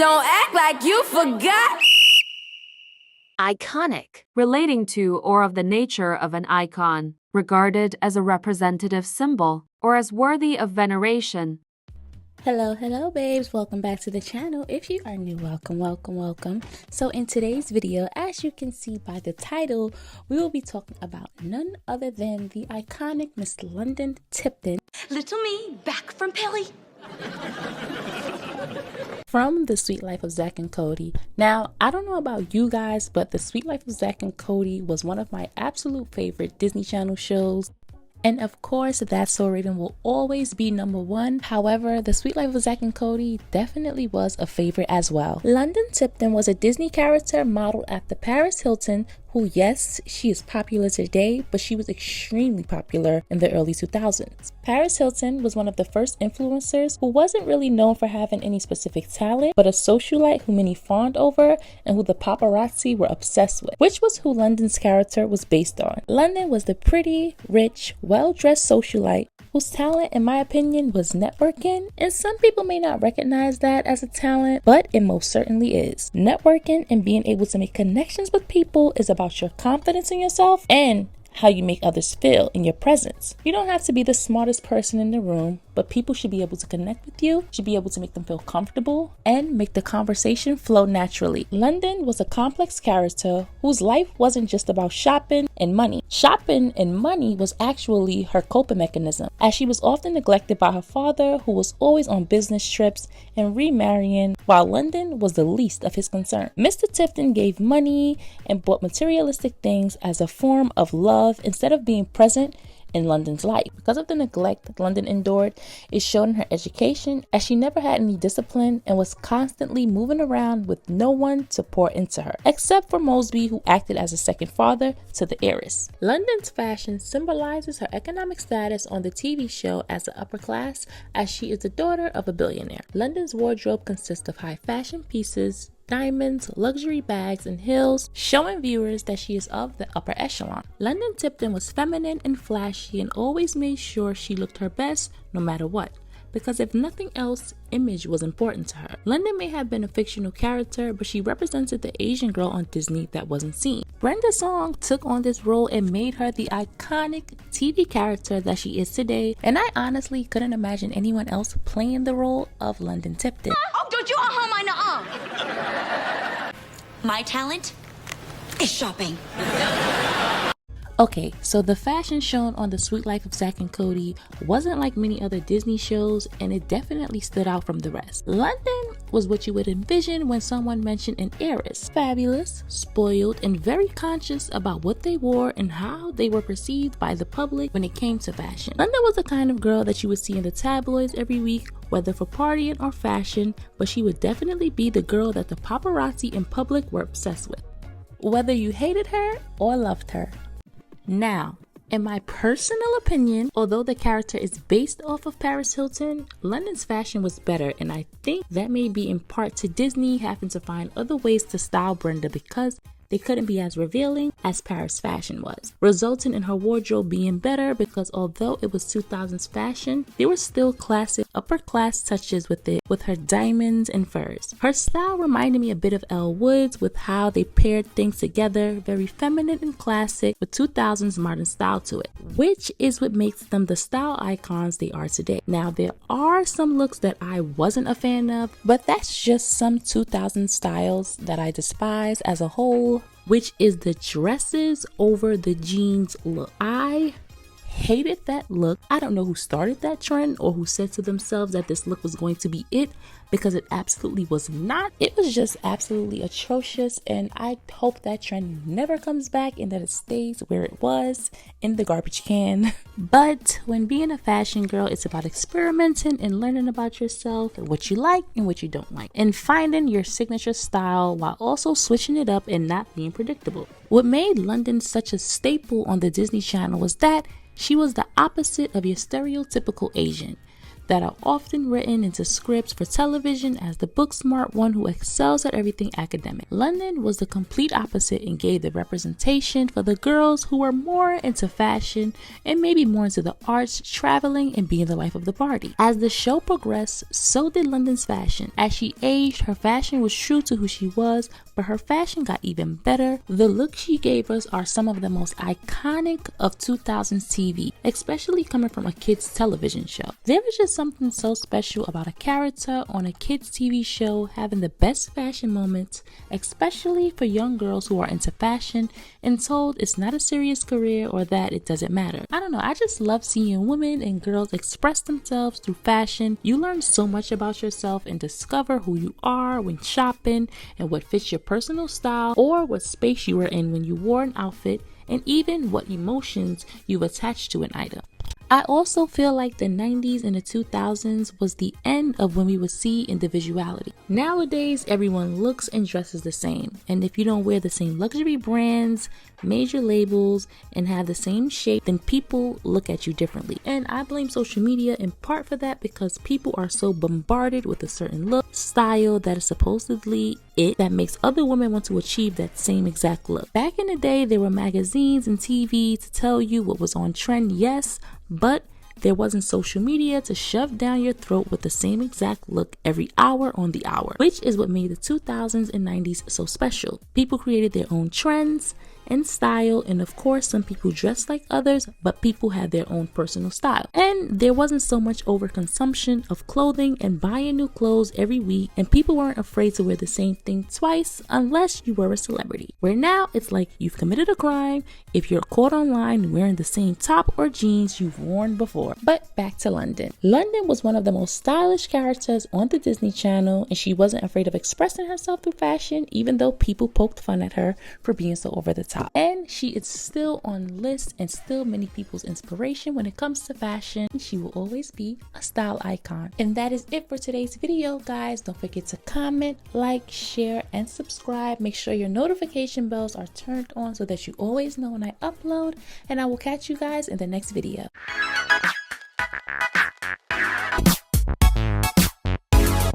Don't act like you forgot. Iconic, relating to or of the nature of an icon, regarded as a representative symbol or as worthy of veneration. Hello babes, welcome back to the channel. If you are new, welcome. So in today's video, as you can see by the title, we will be talking about none other than the iconic Miss London Tipton. Little me, back from Pelly. From The Sweet Life of Zack and Cody. Now, I don't know about you guys, but The Sweet Life of Zack and Cody was one of my absolute favorite Disney Channel shows. And of course, That's So Raven will always be #1. However, The Sweet Life of Zack and Cody definitely was a favorite as well. London Tipton was a Disney character modeled after Paris Hilton, who, yes, she is popular today, but she was extremely popular in the early 2000s. Paris Hilton was one of the first influencers who wasn't really known for having any specific talent, but a socialite who many fawned over and who the paparazzi were obsessed with, which was who London's character was based on. London was the pretty, rich, well-dressed socialite whose talent, in my opinion, was networking, and some people may not recognize that as a talent, but it most certainly is. Networking and being able to make connections with people is about your confidence in yourself and how you make others feel in your presence. You don't have to be the smartest person in the room, but people should be able to connect with you, should be able to make them feel comfortable, and make the conversation flow naturally. London was a complex character whose life wasn't just about shopping and money. Shopping and money was actually her coping mechanism, as she was often neglected by her father, who was always on business trips and remarrying, while London was the least of his concern. Mr. Tipton gave money and bought materialistic things as a form of love instead of being present in London's life. Because of the neglect that London endured, it showed in her education, as she never had any discipline and was constantly moving around with no one to pour into her, except for Mosby, who acted as a second father to the heiress. London's fashion symbolizes her economic status on the TV show as the upper class, as she is the daughter of a billionaire. London's wardrobe consists of high fashion pieces, diamonds, luxury bags, and heels, showing viewers that she is of the upper echelon. London Tipton was feminine and flashy and always made sure she looked her best no matter what, because if nothing else, image was important to her. London may have been a fictional character, but she represented the Asian girl on Disney that wasn't seen. Brenda Song took on this role and made her the iconic TV character that she is today, and I honestly couldn't imagine anyone else playing the role of London Tipton. Oh, don't you My talent is shopping. Okay, so the fashion shown on The Sweet Life of Zack and Cody wasn't like many other Disney shows, and it definitely stood out from the rest. London was what you would envision when someone mentioned an heiress. Fabulous, spoiled, and very conscious about what they wore and how they were perceived by the public when it came to fashion. London was the kind of girl that you would see in the tabloids every week, whether for partying or fashion, but she would definitely be the girl that the paparazzi in public were obsessed with, whether you hated her or loved her. Now, in my personal opinion, although the character is based off of Paris Hilton, London's fashion was better, and I think that may be in part to Disney having to find other ways to style Brenda because they couldn't be as revealing as Paris fashion was, resulting in her wardrobe being better because although it was 2000s fashion, there were still classic upper class touches with it, with her diamonds and furs. Her style reminded me a bit of Elle Woods with how they paired things together, very feminine and classic with 2000s modern style to it, which is what makes them the style icons they are today. Now, there are some looks that I wasn't a fan of, but that's just some 2000s styles that I despise as a whole, which is the dresses over the jeans look. I hated that look. I don't know who started that trend or who said to themselves that this look was going to be it, because it absolutely was not. It was just absolutely atrocious, and I hope that trend never comes back and that it stays where it was, in the garbage can. But when being a fashion girl, it's about experimenting and learning about yourself, what you like and what you don't like, and finding your signature style while also switching it up and not being predictable. What made London such a staple on the Disney Channel was that she was the opposite of your stereotypical Asian. that are often written into scripts for television as the book-smart one who excels at everything academic. London was the complete opposite and gave the representation for the girls who were more into fashion and maybe more into the arts, traveling, and being the life of the party. As the show progressed, so did London's fashion. As she aged, her fashion was true to who she was, but her fashion got even better. The looks she gave us are some of the most iconic of 2000s TV, especially coming from a kids television show. There is just something so special about a character on a kids TV show having the best fashion moments, especially for young girls who are into fashion and told it's not a serious career or that it doesn't matter. I don't know, I just love seeing women and girls express themselves through fashion. You learn so much about yourself and discover who you are when shopping and what fits your personal style or what space you were in when you wore an outfit, and even what emotions you've attached to an item. I also feel like the 90s and the 2000s was the end of when we would see individuality. Nowadays, everyone looks and dresses the same. And if you don't wear the same luxury brands, major labels, and have the same shape, then people look at you differently. And I blame social media in part for that because people are so bombarded with a certain look, style that is supposedly it that makes other women want to achieve that same exact look. Back in the day, there were magazines and TV to tell you what was on trend, yes, but there wasn't social media to shove down your throat with the same exact look every hour on the hour, which is what made the 2000s and 90s so special. People created their own trends and style, and of course some people dressed like others, but people had their own personal style. And there wasn't so much overconsumption of clothing and buying new clothes every week, and people weren't afraid to wear the same thing twice unless you were a celebrity. Where now it's like you've committed a crime if you're caught online wearing the same top or jeans you've worn before. But back to London. London was one of the most stylish characters on the Disney Channel, and she wasn't afraid of expressing herself through fashion, even though people poked fun at her for being so over the top. And she is still on lists and still many people's inspiration when it comes to fashion. She will always be a style icon. And that is it for today's video, guys. Don't forget to comment, like, share, and subscribe. Make sure your notification bells are turned on so that you always know when I upload. And I will catch you guys in the next video.